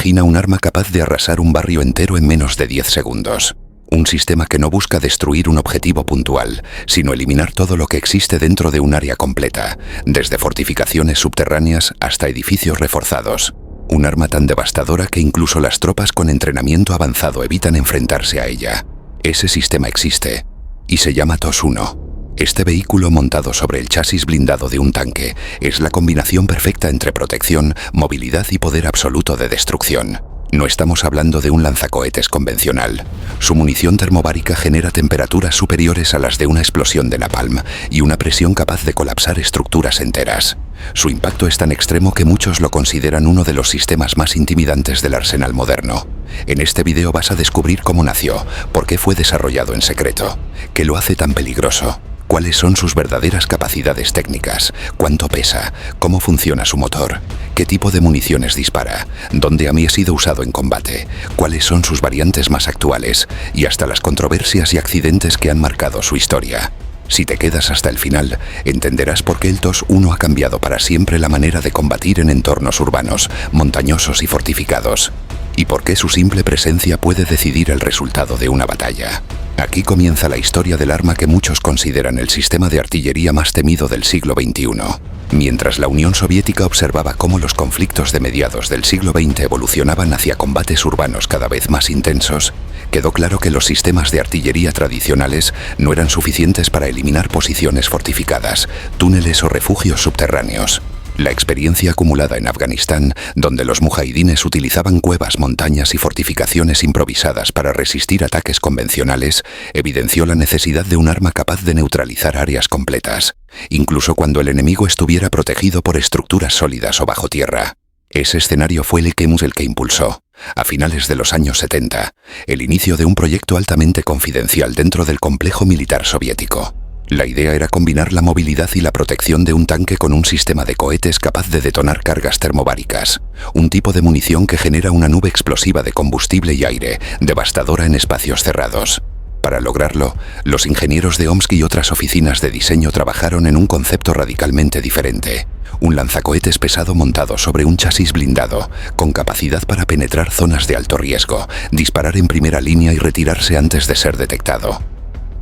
Imagina un arma capaz de arrasar un barrio entero en menos de 10 segundos. Un sistema que no busca destruir un objetivo puntual, sino eliminar todo lo que existe dentro de un área completa, desde fortificaciones subterráneas hasta edificios reforzados. Un arma tan devastadora que incluso las tropas con entrenamiento avanzado evitan enfrentarse a ella. Ese sistema existe, y se llama TOS-1. Este vehículo montado sobre el chasis blindado de un tanque es la combinación perfecta entre protección, movilidad y poder absoluto de destrucción. No estamos hablando de un lanzacohetes convencional. Su munición termobárica genera temperaturas superiores a las de una explosión de napalm y una presión capaz de colapsar estructuras enteras. Su impacto es tan extremo que muchos lo consideran uno de los sistemas más intimidantes del arsenal moderno. En este video vas a descubrir cómo nació, por qué fue desarrollado en secreto, qué lo hace tan peligroso, cuáles son sus verdaderas capacidades técnicas, cuánto pesa, cómo funciona su motor, qué tipo de municiones dispara, dónde ha sido usado en combate, cuáles son sus variantes más actuales y hasta las controversias y accidentes que han marcado su historia. Si te quedas hasta el final, entenderás por qué el TOS-1 ha cambiado para siempre la manera de combatir en entornos urbanos, montañosos y fortificados, y por qué su simple presencia puede decidir el resultado de una batalla. Aquí comienza la historia del arma que muchos consideran el sistema de artillería más temido del siglo XXI. Mientras la Unión Soviética observaba cómo los conflictos de mediados del siglo XX evolucionaban hacia combates urbanos cada vez más intensos, quedó claro que los sistemas de artillería tradicionales no eran suficientes para eliminar posiciones fortificadas, túneles o refugios subterráneos. La experiencia acumulada en Afganistán, donde los mujahidines utilizaban cuevas, montañas y fortificaciones improvisadas para resistir ataques convencionales, evidenció la necesidad de un arma capaz de neutralizar áreas completas, incluso cuando el enemigo estuviera protegido por estructuras sólidas o bajo tierra. Ese escenario fue el que impulsó, a finales de los años 70, el inicio de un proyecto altamente confidencial dentro del complejo militar soviético. La idea era combinar la movilidad y la protección de un tanque con un sistema de cohetes capaz de detonar cargas termobáricas, un tipo de munición que genera una nube explosiva de combustible y aire, devastadora en espacios cerrados. Para lograrlo, los ingenieros de Omsk y otras oficinas de diseño trabajaron en un concepto radicalmente diferente. Un lanzacohetes pesado montado sobre un chasis blindado, con capacidad para penetrar zonas de alto riesgo, disparar en primera línea y retirarse antes de ser detectado.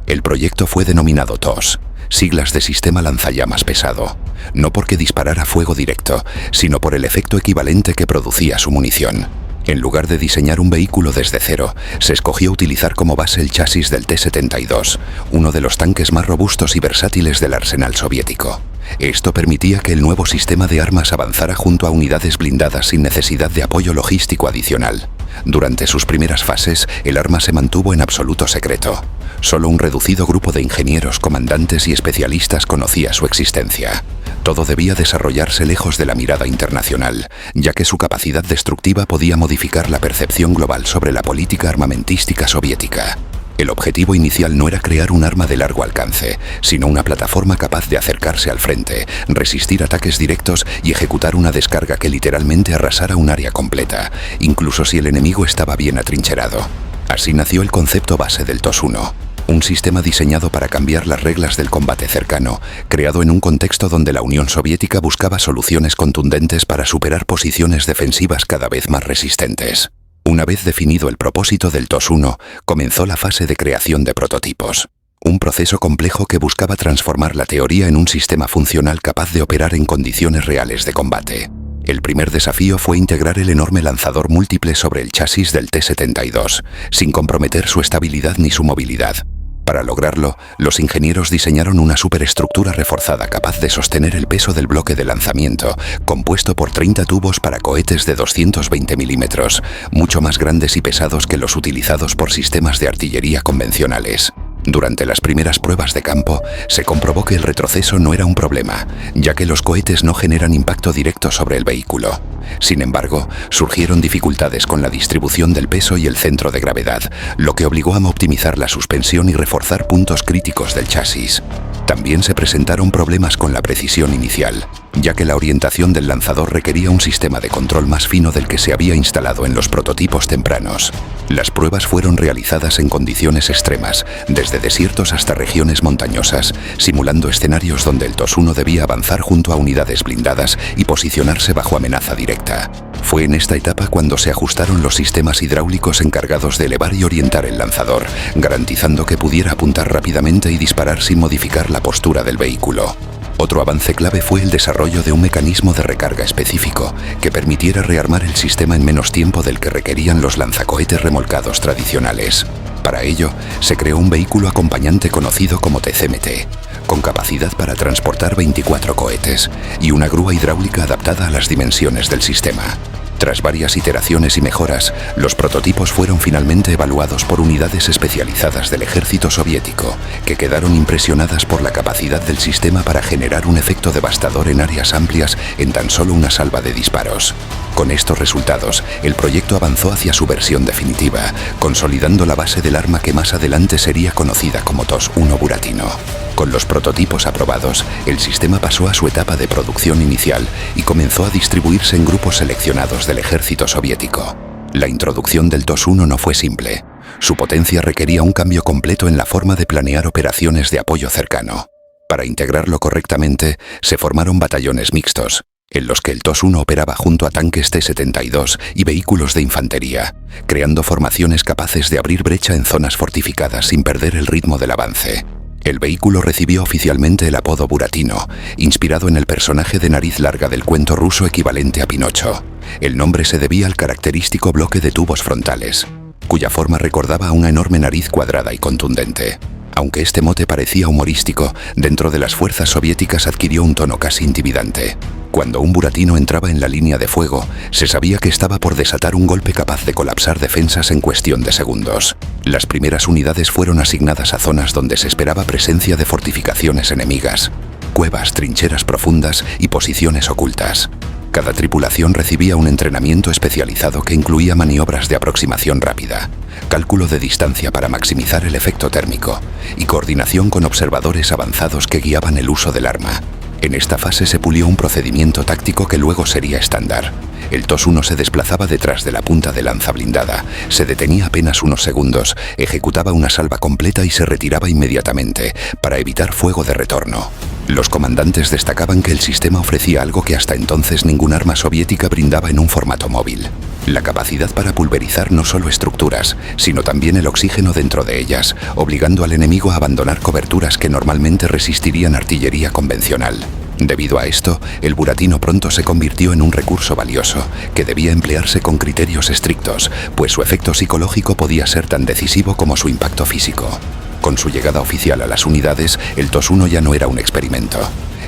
El proyecto fue denominado TOS, siglas de Sistema Lanzallamas Pesado, no porque disparara fuego directo, sino por el efecto equivalente que producía su munición. En lugar de diseñar un vehículo desde cero, se escogió utilizar como base el chasis del T-72, uno de los tanques más robustos y versátiles del arsenal soviético. Esto permitía que el nuevo sistema de armas avanzara junto a unidades blindadas sin necesidad de apoyo logístico adicional. Durante sus primeras fases, el arma se mantuvo en absoluto secreto. Solo un reducido grupo de ingenieros, comandantes y especialistas conocía su existencia. Todo debía desarrollarse lejos de la mirada internacional, ya que su capacidad destructiva podía modificar la percepción global sobre la política armamentística soviética. El objetivo inicial no era crear un arma de largo alcance, sino una plataforma capaz de acercarse al frente, resistir ataques directos y ejecutar una descarga que literalmente arrasara un área completa, incluso si el enemigo estaba bien atrincherado. Así nació el concepto base del TOS-1. Un sistema diseñado para cambiar las reglas del combate cercano, creado en un contexto donde la Unión Soviética buscaba soluciones contundentes para superar posiciones defensivas cada vez más resistentes. Una vez definido el propósito del TOS-1, comenzó la fase de creación de prototipos. Un proceso complejo que buscaba transformar la teoría en un sistema funcional capaz de operar en condiciones reales de combate. El primer desafío fue integrar el enorme lanzador múltiple sobre el chasis del T-72, sin comprometer su estabilidad ni su movilidad. Para lograrlo, los ingenieros diseñaron una superestructura reforzada capaz de sostener el peso del bloque de lanzamiento, compuesto por 30 tubos para cohetes de 220 milímetros, mucho más grandes y pesados que los utilizados por sistemas de artillería convencionales. Durante las primeras pruebas de campo, se comprobó que el retroceso no era un problema, ya que los cohetes no generan impacto directo sobre el vehículo. Sin embargo, surgieron dificultades con la distribución del peso y el centro de gravedad, lo que obligó a optimizar la suspensión y reforzar puntos críticos del chasis. También se presentaron problemas con la precisión inicial, ya que la orientación del lanzador requería un sistema de control más fino del que se había instalado en los prototipos tempranos. Las pruebas fueron realizadas en condiciones extremas, desde desiertos hasta regiones montañosas, simulando escenarios donde el TOS-1 debía avanzar junto a unidades blindadas y posicionarse bajo amenaza directa. Fue en esta etapa cuando se ajustaron los sistemas hidráulicos encargados de elevar y orientar el lanzador, garantizando que pudiera apuntar rápidamente y disparar sin modificar la postura del vehículo. Otro avance clave fue el desarrollo de un mecanismo de recarga específico que permitiera rearmar el sistema en menos tiempo del que requerían los lanzacohetes remolcados tradicionales. Para ello, se creó un vehículo acompañante conocido como TCMT, con capacidad para transportar 24 cohetes y una grúa hidráulica adaptada a las dimensiones del sistema. Tras varias iteraciones y mejoras, los prototipos fueron finalmente evaluados por unidades especializadas del ejército soviético, que quedaron impresionadas por la capacidad del sistema para generar un efecto devastador en áreas amplias en tan solo una salva de disparos. Con estos resultados, el proyecto avanzó hacia su versión definitiva, consolidando la base del arma que más adelante sería conocida como TOS-1 Buratino. Con los prototipos aprobados, el sistema pasó a su etapa de producción inicial y comenzó a distribuirse en grupos seleccionados del ejército soviético. La introducción del TOS-1 no fue simple. Su potencia requería un cambio completo en la forma de planear operaciones de apoyo cercano. Para integrarlo correctamente, se formaron batallones mixtos, en los que el TOS-1 operaba junto a tanques T-72 y vehículos de infantería, creando formaciones capaces de abrir brecha en zonas fortificadas sin perder el ritmo del avance. El vehículo recibió oficialmente el apodo Buratino, inspirado en el personaje de nariz larga del cuento ruso equivalente a Pinocho. El nombre se debía al característico bloque de tubos frontales, cuya forma recordaba a una enorme nariz cuadrada y contundente. Aunque este mote parecía humorístico, dentro de las fuerzas soviéticas adquirió un tono casi intimidante. Cuando un Buratino entraba en la línea de fuego, se sabía que estaba por desatar un golpe capaz de colapsar defensas en cuestión de segundos. Las primeras unidades fueron asignadas a zonas donde se esperaba presencia de fortificaciones enemigas, cuevas, trincheras profundas y posiciones ocultas. Cada tripulación recibía un entrenamiento especializado que incluía maniobras de aproximación rápida, cálculo de distancia para maximizar el efecto térmico y coordinación con observadores avanzados que guiaban el uso del arma. En esta fase se pulió un procedimiento táctico que luego sería estándar. El TOS-1 se desplazaba detrás de la punta de lanza blindada, se detenía apenas unos segundos, ejecutaba una salva completa y se retiraba inmediatamente, para evitar fuego de retorno. Los comandantes destacaban que el sistema ofrecía algo que hasta entonces ningún arma soviética brindaba en un formato móvil: la capacidad para pulverizar no solo estructuras, sino también el oxígeno dentro de ellas, obligando al enemigo a abandonar coberturas que normalmente resistirían artillería convencional. Debido a esto, el Buratino pronto se convirtió en un recurso valioso, que debía emplearse con criterios estrictos, pues su efecto psicológico podía ser tan decisivo como su impacto físico. Con su llegada oficial a las unidades, el TOS-1 ya no era un experimento.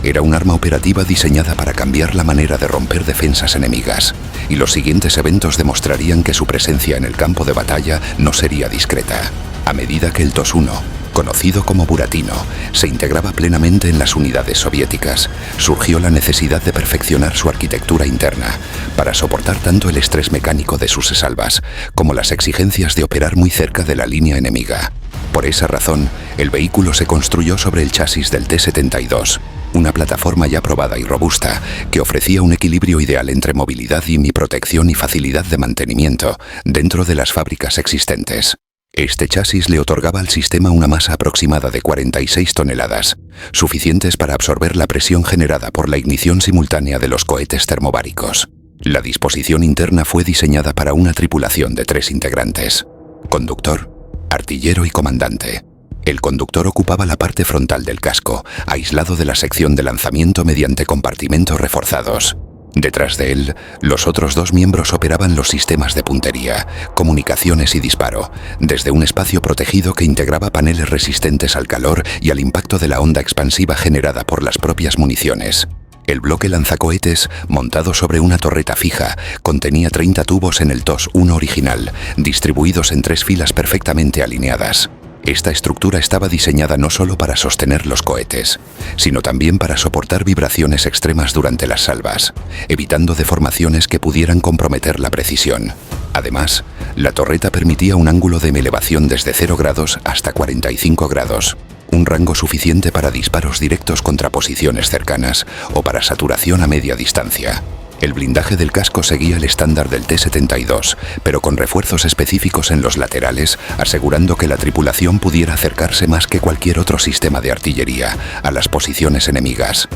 Era un arma operativa diseñada para cambiar la manera de romper defensas enemigas, y los siguientes eventos demostrarían que su presencia en el campo de batalla no sería discreta. A medida que el TOS-1, conocido como Buratino, se integraba plenamente en las unidades soviéticas, surgió la necesidad de perfeccionar su arquitectura interna para soportar tanto el estrés mecánico de sus salvas como las exigencias de operar muy cerca de la línea enemiga. Por esa razón, el vehículo se construyó sobre el chasis del T-72, una plataforma ya probada y robusta que ofrecía un equilibrio ideal entre movilidad y protección y facilidad de mantenimiento dentro de las fábricas existentes. Este chasis le otorgaba al sistema una masa aproximada de 46 toneladas, suficientes para absorber la presión generada por la ignición simultánea de los cohetes termobáricos. La disposición interna fue diseñada para una tripulación de 3 integrantes: conductor, artillero y comandante. El conductor ocupaba la parte frontal del casco, aislado de la sección de lanzamiento mediante compartimentos reforzados. Detrás de él, los otros 2 miembros operaban los sistemas de puntería, comunicaciones y disparo, desde un espacio protegido que integraba paneles resistentes al calor y al impacto de la onda expansiva generada por las propias municiones. El bloque lanzacohetes, montado sobre una torreta fija, contenía 30 tubos en el TOS-1 original, distribuidos en 3 filas perfectamente alineadas. Esta estructura estaba diseñada no solo para sostener los cohetes, sino también para soportar vibraciones extremas durante las salvas, evitando deformaciones que pudieran comprometer la precisión. Además, la torreta permitía un ángulo de elevación desde 0 grados hasta 45 grados, un rango suficiente para disparos directos contra posiciones cercanas o para saturación a media distancia. El blindaje del casco seguía el estándar del T-72, pero con refuerzos específicos en los laterales, asegurando que la tripulación pudiera acercarse más que cualquier otro sistema de artillería a las posiciones enemigas.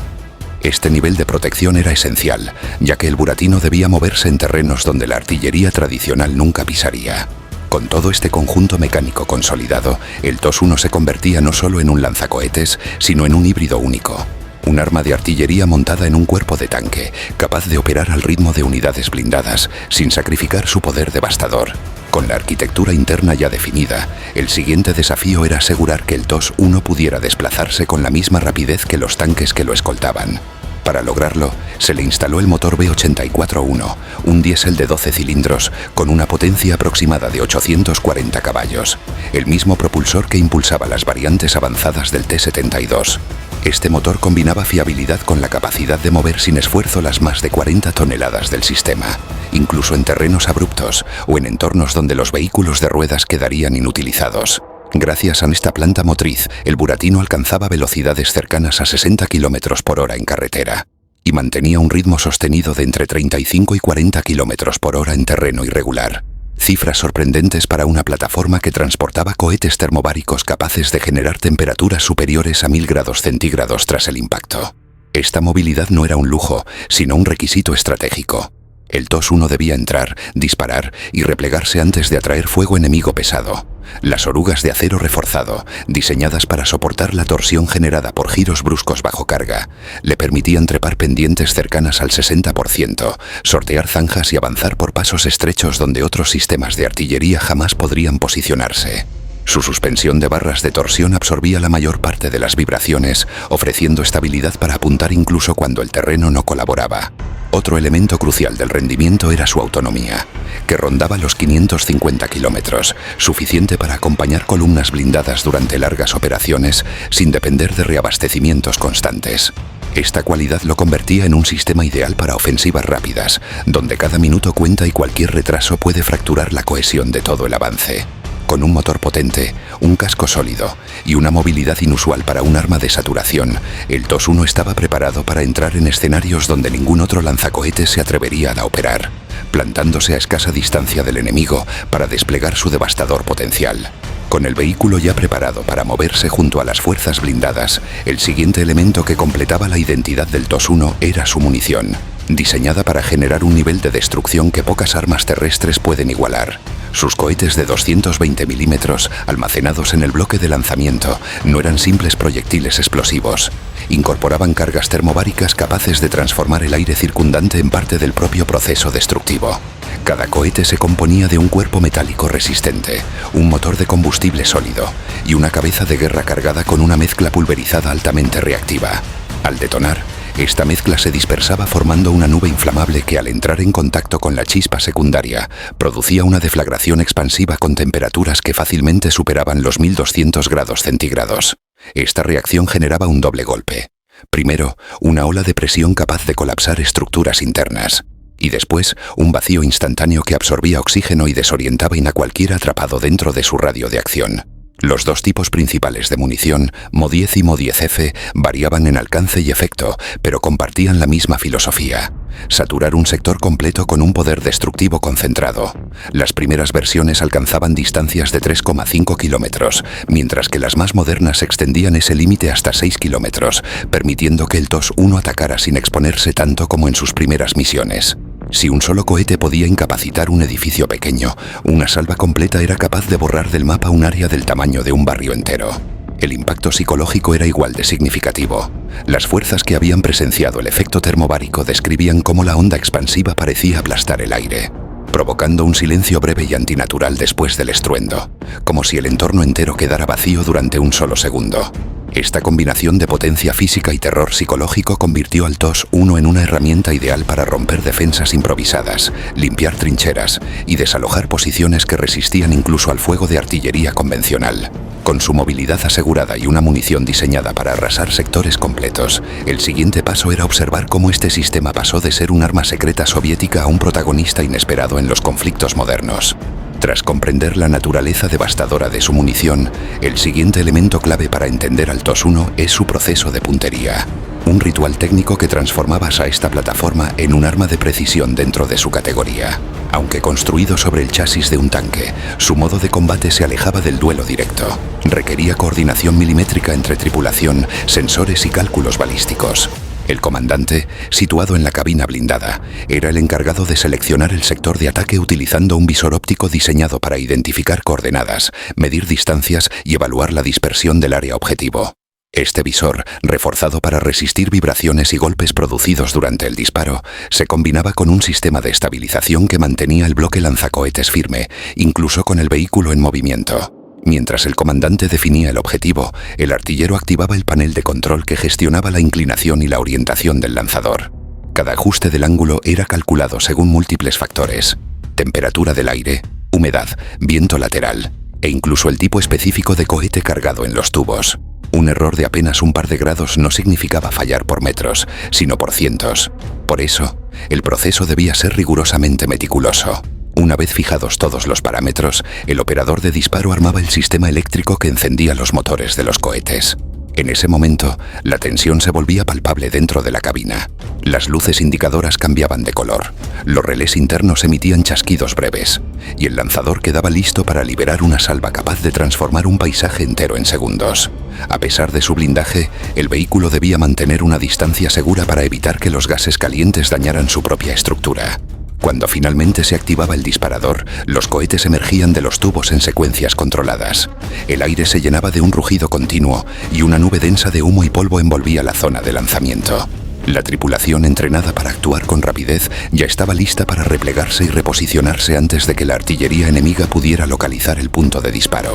Este nivel de protección era esencial, ya que el Buratino debía moverse en terrenos donde la artillería tradicional nunca pisaría. Con todo este conjunto mecánico consolidado, el TOS-1 se convertía no solo en un lanzacohetes, sino en un híbrido único. Un arma de artillería montada en un cuerpo de tanque, capaz de operar al ritmo de unidades blindadas, sin sacrificar su poder devastador. Con la arquitectura interna ya definida, el siguiente desafío era asegurar que el TOS-1 pudiera desplazarse con la misma rapidez que los tanques que lo escoltaban. Para lograrlo, se le instaló el motor V84-1, un diésel de 12 cilindros con una potencia aproximada de 840 caballos, el mismo propulsor que impulsaba las variantes avanzadas del T-72. Este motor combinaba fiabilidad con la capacidad de mover sin esfuerzo las más de 40 toneladas del sistema, incluso en terrenos abruptos o en entornos donde los vehículos de ruedas quedarían inutilizados. Gracias a esta planta motriz, el Buratino alcanzaba velocidades cercanas a 60 km por hora en carretera y mantenía un ritmo sostenido de entre 35 y 40 km por hora en terreno irregular. Cifras sorprendentes para una plataforma que transportaba cohetes termobáricos capaces de generar temperaturas superiores a 1000 grados centígrados tras el impacto. Esta movilidad no era un lujo, sino un requisito estratégico. El TOS-1 debía entrar, disparar y replegarse antes de atraer fuego enemigo pesado. Las orugas de acero reforzado, diseñadas para soportar la torsión generada por giros bruscos bajo carga, le permitían trepar pendientes cercanas al 60%, sortear zanjas y avanzar por pasos estrechos donde otros sistemas de artillería jamás podrían posicionarse. Su suspensión de barras de torsión absorbía la mayor parte de las vibraciones, ofreciendo estabilidad para apuntar incluso cuando el terreno no colaboraba. Otro elemento crucial del rendimiento era su autonomía, que rondaba los 550 kilómetros, suficiente para acompañar columnas blindadas durante largas operaciones sin depender de reabastecimientos constantes. Esta cualidad lo convertía en un sistema ideal para ofensivas rápidas, donde cada minuto cuenta y cualquier retraso puede fracturar la cohesión de todo el avance. Con un motor potente, un casco sólido y una movilidad inusual para un arma de saturación, el TOS-1 estaba preparado para entrar en escenarios donde ningún otro lanzacohetes se atrevería a operar, plantándose a escasa distancia del enemigo para desplegar su devastador potencial. Con el vehículo ya preparado para moverse junto a las fuerzas blindadas, el siguiente elemento que completaba la identidad del TOS-1 era su munición, diseñada para generar un nivel de destrucción que pocas armas terrestres pueden igualar. Sus cohetes de 220 milímetros, almacenados en el bloque de lanzamiento, no eran simples proyectiles explosivos. Incorporaban cargas termobáricas capaces de transformar el aire circundante en parte del propio proceso destructivo. Cada cohete se componía de un cuerpo metálico resistente, un motor de combustible sólido y una cabeza de guerra cargada con una mezcla pulverizada altamente reactiva. Al detonar, esta mezcla se dispersaba formando una nube inflamable que al entrar en contacto con la chispa secundaria producía una deflagración expansiva con temperaturas que fácilmente superaban los 1200 grados centígrados. Esta reacción generaba un doble golpe. Primero, una ola de presión capaz de colapsar estructuras internas. Y después, un vacío instantáneo que absorbía oxígeno y desorientaba a cualquiera atrapado dentro de su radio de acción. Los dos tipos principales de munición, Mo-10 y Mo-10F, variaban en alcance y efecto, pero compartían la misma filosofía: saturar un sector completo con un poder destructivo concentrado. Las primeras versiones alcanzaban distancias de 3,5 kilómetros, mientras que las más modernas extendían ese límite hasta 6 kilómetros, permitiendo que el TOS-1 atacara sin exponerse tanto como en sus primeras misiones. Si un solo cohete podía incapacitar un edificio pequeño, una salva completa era capaz de borrar del mapa un área del tamaño de un barrio entero. El impacto psicológico era igual de significativo. Las fuerzas que habían presenciado el efecto termobárico describían cómo la onda expansiva parecía aplastar el aire, provocando un silencio breve y antinatural después del estruendo, como si el entorno entero quedara vacío durante un solo segundo. Esta combinación de potencia física y terror psicológico convirtió al TOS-1 en una herramienta ideal para romper defensas improvisadas, limpiar trincheras y desalojar posiciones que resistían incluso al fuego de artillería convencional. Con su movilidad asegurada y una munición diseñada para arrasar sectores completos, el siguiente paso era observar cómo este sistema pasó de ser un arma secreta soviética a un protagonista inesperado en los conflictos modernos. Tras comprender la naturaleza devastadora de su munición, el siguiente elemento clave para entender al TOS-1 es su proceso de puntería. Un ritual técnico que transformaba a esta plataforma en un arma de precisión dentro de su categoría. Aunque construido sobre el chasis de un tanque, su modo de combate se alejaba del duelo directo. Requería coordinación milimétrica entre tripulación, sensores y cálculos balísticos. El comandante, situado en la cabina blindada, era el encargado de seleccionar el sector de ataque utilizando un visor óptico diseñado para identificar coordenadas, medir distancias y evaluar la dispersión del área objetivo. Este visor, reforzado para resistir vibraciones y golpes producidos durante el disparo, se combinaba con un sistema de estabilización que mantenía el bloque lanzacohetes firme, incluso con el vehículo en movimiento. Mientras el comandante definía el objetivo, el artillero activaba el panel de control que gestionaba la inclinación y la orientación del lanzador. Cada ajuste del ángulo era calculado según múltiples factores: temperatura del aire, humedad, viento lateral e incluso el tipo específico de cohete cargado en los tubos. Un error de apenas un par de grados no significaba fallar por metros, sino por cientos. Por eso, el proceso debía ser rigurosamente meticuloso. Una vez fijados todos los parámetros, el operador de disparo armaba el sistema eléctrico que encendía los motores de los cohetes. En ese momento, la tensión se volvía palpable dentro de la cabina. Las luces indicadoras cambiaban de color, los relés internos emitían chasquidos breves, y el lanzador quedaba listo para liberar una salva capaz de transformar un paisaje entero en segundos. A pesar de su blindaje, el vehículo debía mantener una distancia segura para evitar que los gases calientes dañaran su propia estructura. Cuando finalmente se activaba el disparador, los cohetes emergían de los tubos en secuencias controladas. El aire se llenaba de un rugido continuo y una nube densa de humo y polvo envolvía la zona de lanzamiento. La tripulación, entrenada para actuar con rapidez, ya estaba lista para replegarse y reposicionarse antes de que la artillería enemiga pudiera localizar el punto de disparo,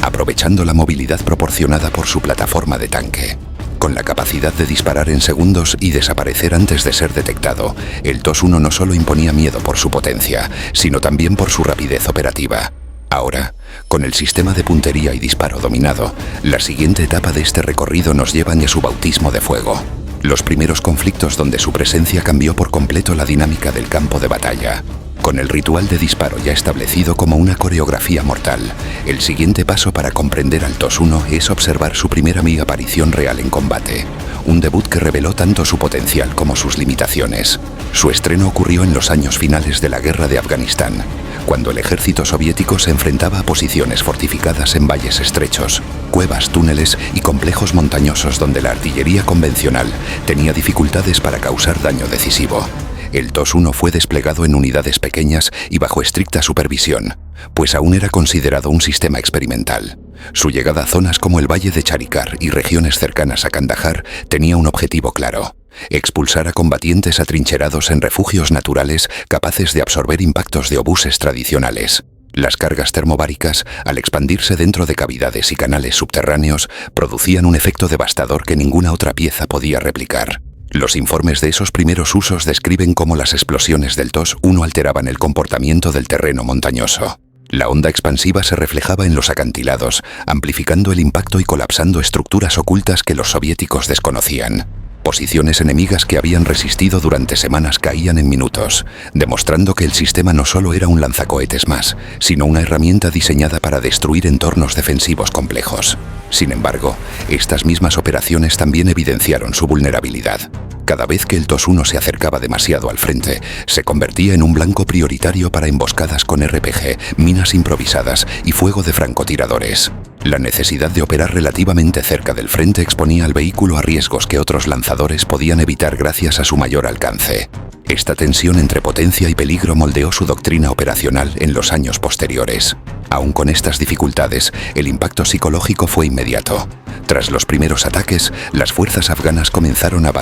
aprovechando la movilidad proporcionada por su plataforma de tanque. Con la capacidad de disparar en segundos y desaparecer antes de ser detectado, el TOS-1 no solo imponía miedo por su potencia, sino también por su rapidez operativa. Ahora, con el sistema de puntería y disparo dominado, la siguiente etapa de este recorrido nos lleva a su bautismo de fuego. Los primeros conflictos donde su presencia cambió por completo la dinámica del campo de batalla. Con el ritual de disparo ya establecido como una coreografía mortal, el siguiente paso para comprender al TOS-1 es observar su primera aparición real en combate, un debut que reveló tanto su potencial como sus limitaciones. Su estreno ocurrió en los años finales de la guerra de Afganistán, cuando el ejército soviético se enfrentaba a posiciones fortificadas en valles estrechos, cuevas, túneles y complejos montañosos donde la artillería convencional tenía dificultades para causar daño decisivo. El TOS-1 fue desplegado en unidades pequeñas y bajo estricta supervisión, pues aún era considerado un sistema experimental. Su llegada a zonas como el Valle de Charikar y regiones cercanas a Kandahar tenía un objetivo claro: expulsar a combatientes atrincherados en refugios naturales capaces de absorber impactos de obuses tradicionales. Las cargas termobáricas, al expandirse dentro de cavidades y canales subterráneos, producían un efecto devastador que ninguna otra pieza podía replicar. Los informes de esos primeros usos describen cómo las explosiones del TOS-1 alteraban el comportamiento del terreno montañoso. La onda expansiva se reflejaba en los acantilados, amplificando el impacto y colapsando estructuras ocultas que los soviéticos desconocían. Posiciones enemigas que habían resistido durante semanas caían en minutos, demostrando que el sistema no solo era un lanzacohetes más, sino una herramienta diseñada para destruir entornos defensivos complejos. Sin embargo, estas mismas operaciones también evidenciaron su vulnerabilidad. Cada vez que el TOS-1 se acercaba demasiado al frente, se convertía en un blanco prioritario para emboscadas con RPG, minas improvisadas y fuego de francotiradores. La necesidad de operar relativamente cerca del frente exponía al vehículo a riesgos que otros lanzadores podían evitar gracias a su mayor alcance. Esta tensión entre potencia y peligro moldeó su doctrina operacional en los años posteriores. Aun con estas dificultades, el impacto psicológico fue inmediato. Tras los primeros ataques, las fuerzas afganas comenzaron a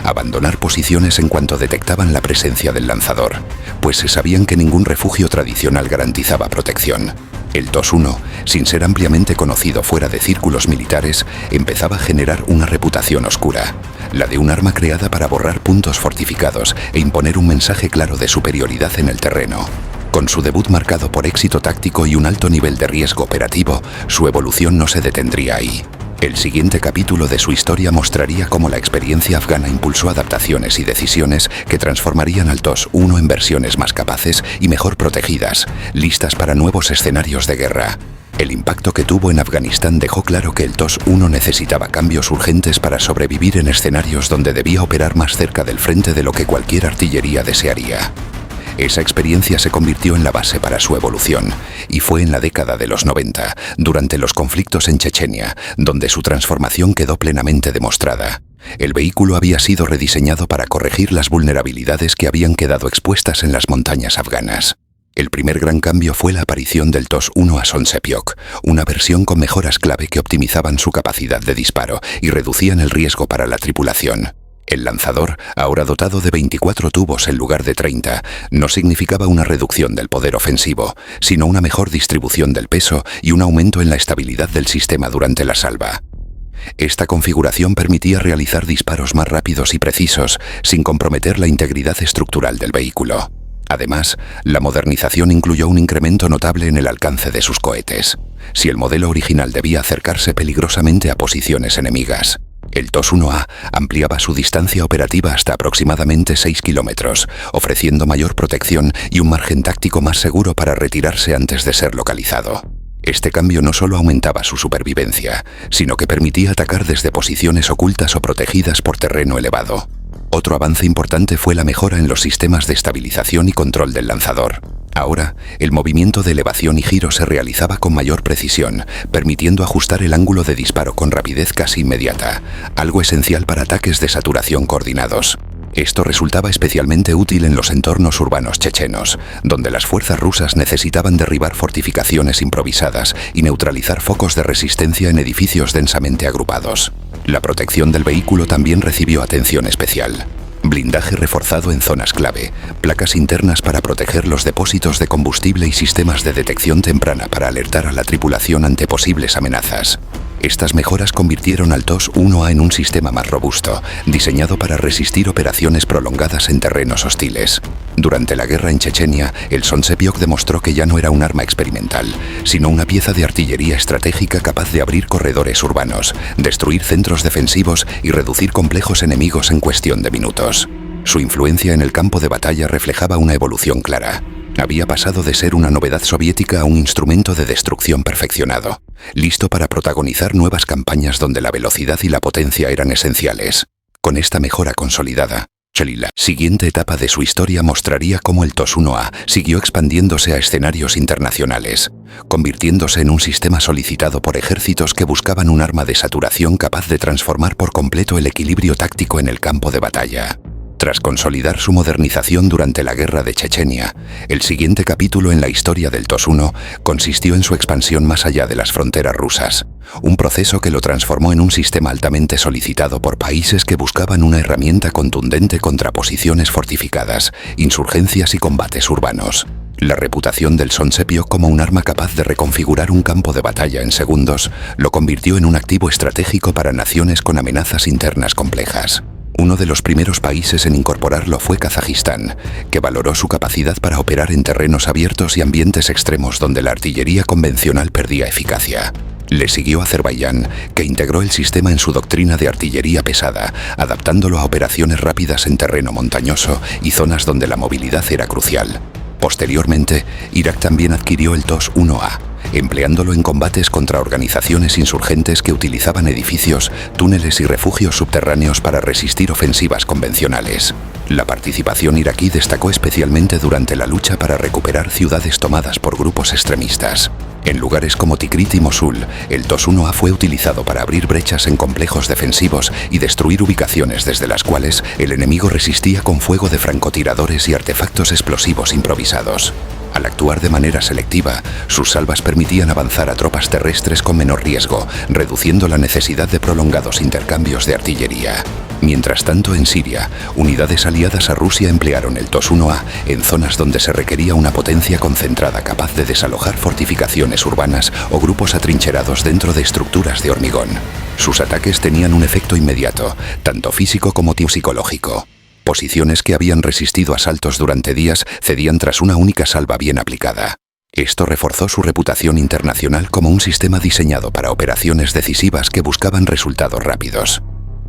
abandonar posiciones en cuanto detectaban la presencia del lanzador, pues se sabían que ningún refugio tradicional garantizaba protección. El TOS-1, sin ser ampliamente conocido fuera de círculos militares, empezaba a generar una reputación oscura, la de un arma creada para borrar puntos fortificados e imponer un mensaje claro de superioridad en el terreno. Con su debut marcado por éxito táctico y un alto nivel de riesgo operativo, su evolución no se detendría ahí. El siguiente capítulo de su historia mostraría cómo la experiencia afgana impulsó adaptaciones y decisiones que transformarían al TOS-1 en versiones más capaces y mejor protegidas, listas para nuevos escenarios de guerra. El impacto que tuvo en Afganistán dejó claro que el TOS-1 necesitaba cambios urgentes para sobrevivir en escenarios donde debía operar más cerca del frente de lo que cualquier artillería desearía. Esa experiencia se convirtió en la base para su evolución, y fue en la década de los 90, durante los conflictos en Chechenia, donde su transformación quedó plenamente demostrada. El vehículo había sido rediseñado para corregir las vulnerabilidades que habían quedado expuestas en las montañas afganas. El primer gran cambio fue la aparición del TOS-1A Sonsepiok, una versión con mejoras clave que optimizaban su capacidad de disparo y reducían el riesgo para la tripulación. El lanzador, ahora dotado de 24 tubos en lugar de 30, no significaba una reducción del poder ofensivo, sino una mejor distribución del peso y un aumento en la estabilidad del sistema durante la salva. Esta configuración permitía realizar disparos más rápidos y precisos, sin comprometer la integridad estructural del vehículo. Además, la modernización incluyó un incremento notable en el alcance de sus cohetes. Si el modelo original debía acercarse peligrosamente a posiciones enemigas, el TOS-1A ampliaba su distancia operativa hasta aproximadamente 6 kilómetros, ofreciendo mayor protección y un margen táctico más seguro para retirarse antes de ser localizado. Este cambio no solo aumentaba su supervivencia, sino que permitía atacar desde posiciones ocultas o protegidas por terreno elevado. Otro avance importante fue la mejora en los sistemas de estabilización y control del lanzador. Ahora, el movimiento de elevación y giro se realizaba con mayor precisión, permitiendo ajustar el ángulo de disparo con rapidez casi inmediata, algo esencial para ataques de saturación coordinados. Esto resultaba especialmente útil en los entornos urbanos chechenos, donde las fuerzas rusas necesitaban derribar fortificaciones improvisadas y neutralizar focos de resistencia en edificios densamente agrupados. La protección del vehículo también recibió atención especial. Blindaje reforzado en zonas clave, placas internas para proteger los depósitos de combustible y sistemas de detección temprana para alertar a la tripulación ante posibles amenazas. Estas mejoras convirtieron al TOS-1A en un sistema más robusto, diseñado para resistir operaciones prolongadas en terrenos hostiles. Durante la guerra en Chechenia, el Sonsepiok demostró que ya no era un arma experimental, sino una pieza de artillería estratégica capaz de abrir corredores urbanos, destruir centros defensivos y reducir complejos enemigos en cuestión de minutos. Su influencia en el campo de batalla reflejaba una evolución clara. Había pasado de ser una novedad soviética a un instrumento de destrucción perfeccionado, listo para protagonizar nuevas campañas donde la velocidad y la potencia eran esenciales. Con esta mejora consolidada, la siguiente etapa de su historia mostraría cómo el TOS-1A siguió expandiéndose a escenarios internacionales, convirtiéndose en un sistema solicitado por ejércitos que buscaban un arma de saturación capaz de transformar por completo el equilibrio táctico en el campo de batalla. Tras consolidar su modernización durante la guerra de Chechenia, el siguiente capítulo en la historia del TOS-1 consistió en su expansión más allá de las fronteras rusas, un proceso que lo transformó en un sistema altamente solicitado por países que buscaban una herramienta contundente contra posiciones fortificadas, insurgencias y combates urbanos. La reputación del Sonsepiok como un arma capaz de reconfigurar un campo de batalla en segundos lo convirtió en un activo estratégico para naciones con amenazas internas complejas. Uno de los primeros países en incorporarlo fue Kazajistán, que valoró su capacidad para operar en terrenos abiertos y ambientes extremos donde la artillería convencional perdía eficacia. Le siguió Azerbaiyán, que integró el sistema en su doctrina de artillería pesada, adaptándolo a operaciones rápidas en terreno montañoso y zonas donde la movilidad era crucial. Posteriormente, Irak también adquirió el TOS-1A, empleándolo en combates contra organizaciones insurgentes que utilizaban edificios, túneles y refugios subterráneos para resistir ofensivas convencionales. La participación iraquí destacó especialmente durante la lucha para recuperar ciudades tomadas por grupos extremistas. En lugares como Tikrit y Mosul, el TOS-1A fue utilizado para abrir brechas en complejos defensivos y destruir ubicaciones desde las cuales el enemigo resistía con fuego de francotiradores y artefactos explosivos improvisados. Al actuar de manera selectiva, sus salvas permitían avanzar a tropas terrestres con menor riesgo, reduciendo la necesidad de prolongados intercambios de artillería. Mientras tanto, en Siria, unidades aliadas a Rusia emplearon el TOS-1A en zonas donde se requería una potencia concentrada capaz de desalojar fortificaciones urbanas o grupos atrincherados dentro de estructuras de hormigón. Sus ataques tenían un efecto inmediato, tanto físico como psicológico. Posiciones que habían resistido asaltos durante días cedían tras una única salva bien aplicada. Esto reforzó su reputación internacional como un sistema diseñado para operaciones decisivas que buscaban resultados rápidos.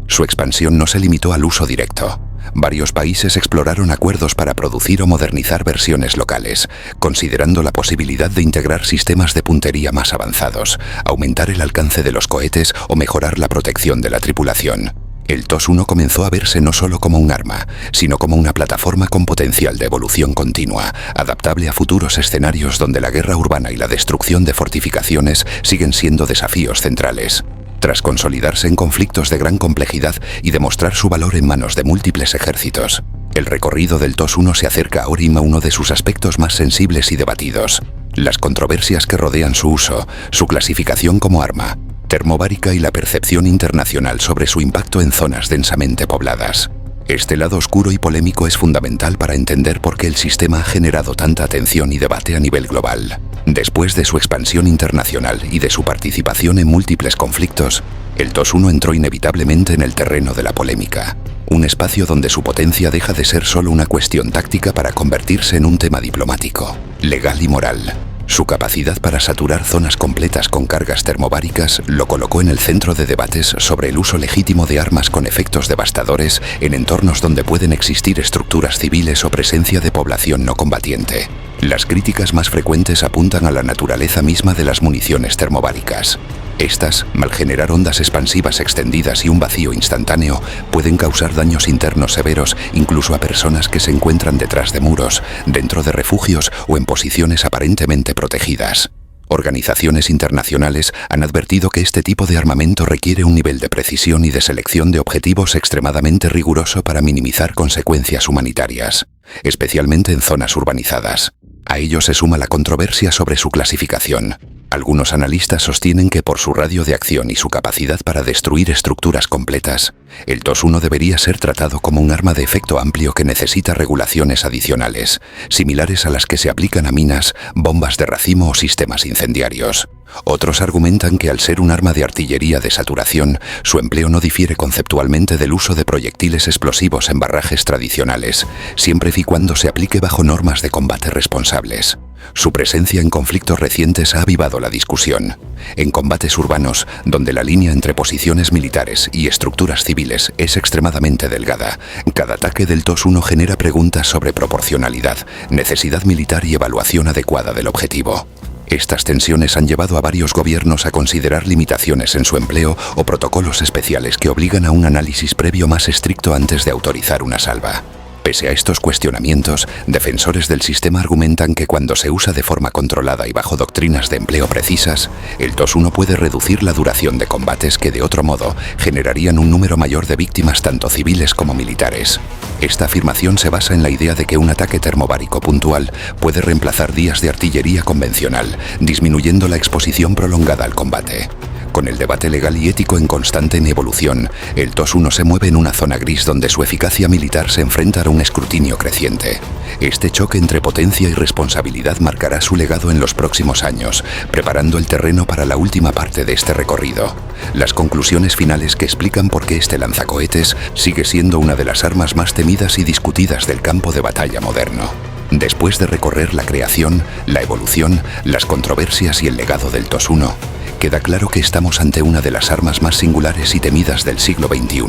Su expansión no se limitó al uso directo. Varios países exploraron acuerdos para producir o modernizar versiones locales, considerando la posibilidad de integrar sistemas de puntería más avanzados, aumentar el alcance de los cohetes o mejorar la protección de la tripulación. El TOS-1 comenzó a verse no solo como un arma, sino como una plataforma con potencial de evolución continua, adaptable a futuros escenarios donde la guerra urbana y la destrucción de fortificaciones siguen siendo desafíos centrales. tras consolidarse en conflictos de gran complejidad y demostrar su valor en manos de múltiples ejércitos. El recorrido del TOS-1 se acerca ahora a uno de sus aspectos más sensibles y debatidos: las controversias que rodean su uso, su clasificación como arma termobárica y la percepción internacional sobre su impacto en zonas densamente pobladas. Este lado oscuro y polémico es fundamental para entender por qué el sistema ha generado tanta atención y debate a nivel global. Después de su expansión internacional y de su participación en múltiples conflictos, el TOS-1 entró inevitablemente en el terreno de la polémica, un espacio donde su potencia deja de ser solo una cuestión táctica para convertirse en un tema diplomático, legal y moral. Su capacidad para saturar zonas completas con cargas termobáricas lo colocó en el centro de debates sobre el uso legítimo de armas con efectos devastadores en entornos donde pueden existir estructuras civiles o presencia de población no combatiente. Las críticas más frecuentes apuntan a la naturaleza misma de las municiones termobáricas. Estas, al generar ondas expansivas extendidas y un vacío instantáneo, pueden causar daños internos severos incluso a personas que se encuentran detrás de muros, dentro de refugios o en posiciones aparentemente protegidas. Organizaciones internacionales han advertido que este tipo de armamento requiere un nivel de precisión y de selección de objetivos extremadamente riguroso para minimizar consecuencias humanitarias, especialmente en zonas urbanizadas. A ello se suma la controversia sobre su clasificación. Algunos analistas sostienen que por su radio de acción y su capacidad para destruir estructuras completas, el TOS-1 debería ser tratado como un arma de efecto amplio que necesita regulaciones adicionales, similares a las que se aplican a minas, bombas de racimo o sistemas incendiarios. Otros argumentan que al ser un arma de artillería de saturación, su empleo no difiere conceptualmente del uso de proyectiles explosivos en barrajes tradicionales, siempre y cuando se aplique bajo normas de combate responsables. Su presencia en conflictos recientes ha avivado la discusión. En combates urbanos, donde la línea entre posiciones militares y estructuras civiles es extremadamente delgada, cada ataque del TOS-1 genera preguntas sobre proporcionalidad, necesidad militar y evaluación adecuada del objetivo. Estas tensiones han llevado a varios gobiernos a considerar limitaciones en su empleo o protocolos especiales que obligan a un análisis previo más estricto antes de autorizar una salva. Pese a estos cuestionamientos, defensores del sistema argumentan que cuando se usa de forma controlada y bajo doctrinas de empleo precisas, el TOS-1 puede reducir la duración de combates que de otro modo generarían un número mayor de víctimas tanto civiles como militares. Esta afirmación se basa en la idea de que un ataque termobárico puntual puede reemplazar días de artillería convencional, disminuyendo la exposición prolongada al combate. Con el debate legal y ético en constante evolución, el TOS-1 se mueve en una zona gris donde su eficacia militar se enfrenta a un escrutinio creciente. Este choque entre potencia y responsabilidad marcará su legado en los próximos años, preparando el terreno para la última parte de este recorrido: las conclusiones finales que explican por qué este lanzacohetes sigue siendo una de las armas más temidas y discutidas del campo de batalla moderno. Después de recorrer la creación, la evolución, las controversias y el legado del TOS-1, queda claro que estamos ante una de las armas más singulares y temidas del siglo XXI.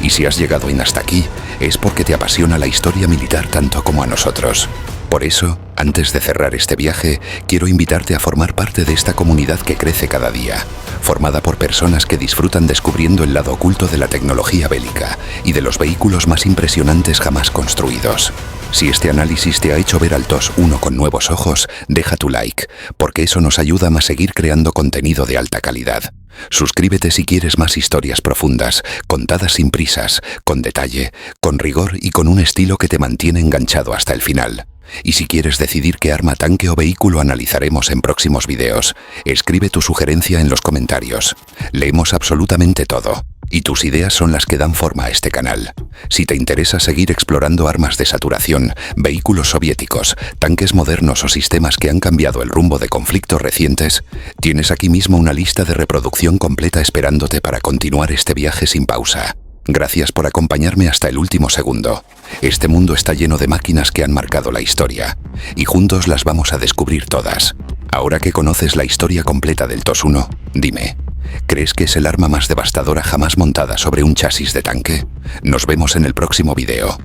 Y si has llegado hasta aquí, es porque te apasiona la historia militar tanto como a nosotros. Por eso, antes de cerrar este viaje, quiero invitarte a formar parte de esta comunidad que crece cada día, formada por personas que disfrutan descubriendo el lado oculto de la tecnología bélica y de los vehículos más impresionantes jamás construidos. Si este análisis te ha hecho ver al TOS-1 con nuevos ojos, deja tu like, porque eso nos ayuda a seguir creando contenido de alta calidad. Suscríbete si quieres más historias profundas, contadas sin prisas, con detalle, con rigor y con un estilo que te mantiene enganchado hasta el final. Y si quieres decidir qué arma, tanque o vehículo analizaremos en próximos videos, escribe tu sugerencia en los comentarios. Leemos absolutamente todo, y tus ideas son las que dan forma a este canal. Si te interesa seguir explorando armas de saturación, vehículos soviéticos, tanques modernos o sistemas que han cambiado el rumbo de conflictos recientes, tienes aquí mismo una lista de reproducción completa esperándote para continuar este viaje sin pausa. Gracias por acompañarme hasta el último segundo. Este mundo está lleno de máquinas que han marcado la historia, y juntos las vamos a descubrir todas. Ahora que conoces la historia completa del TOS-1, dime, ¿crees que es el arma más devastadora jamás montada sobre un chasis de tanque? Nos vemos en el próximo video.